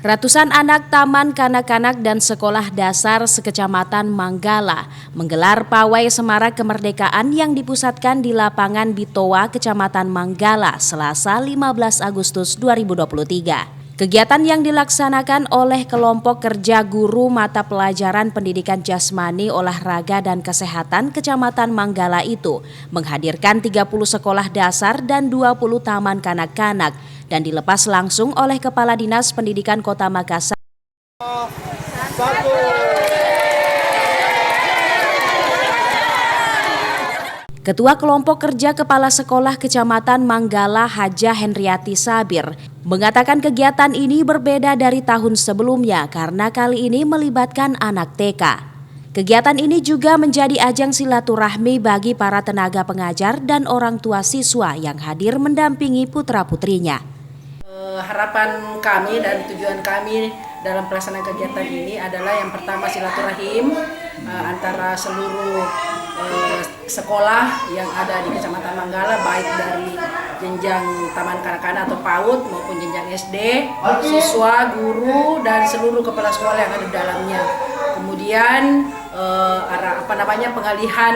Ratusan anak taman kanak-kanak dan sekolah dasar sekecamatan Manggala menggelar pawai semarak kemerdekaan yang dipusatkan di lapangan Bitoa, Kecamatan Manggala, Selasa 15 Agustus 2023. Kegiatan yang dilaksanakan oleh kelompok kerja guru mata pelajaran pendidikan jasmani, olahraga, dan kesehatan Kecamatan Manggala itu menghadirkan 30 sekolah dasar dan 20 taman kanak-kanak dan dilepas langsung oleh Kepala Dinas Pendidikan Kota Makassar. Ketua Kelompok Kerja Kepala Sekolah Kecamatan Manggala, Haja Henriati Sabir, mengatakan kegiatan ini berbeda dari tahun sebelumnya karena kali ini melibatkan anak TK. Kegiatan ini juga menjadi ajang silaturahmi bagi para tenaga pengajar dan orang tua siswa yang hadir mendampingi putra-putrinya. Harapan kami dan tujuan kami dalam pelaksanaan kegiatan ini adalah yang pertama silaturahim antara seluruh sekolah yang ada di Kecamatan Manggala, baik dari jenjang taman kanak-kanak atau PAUD maupun jenjang SD, siswa, guru, dan seluruh kepala sekolah yang ada di dalamnya. Kemudian pengalihan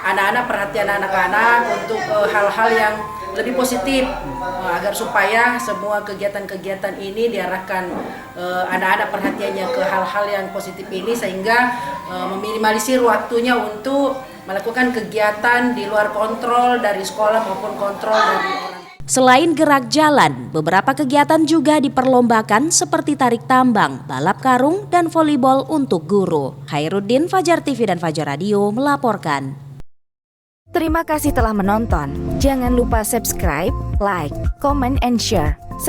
anak-anak, perhatian anak-anak untuk hal-hal yang lebih positif agar supaya semua kegiatan-kegiatan ini diarahkan anak-anak perhatiannya ke hal-hal yang positif ini sehingga meminimalisir waktunya untuk melakukan kegiatan di luar kontrol dari sekolah maupun kontrol dari orang. Selain gerak jalan, beberapa kegiatan juga diperlombakan seperti tarik tambang, balap karung, dan volleyball untuk guru. Khairuddin, Fajar TV dan Fajar Radio melaporkan. Terima kasih telah menonton. Jangan lupa subscribe, like, comment, and share.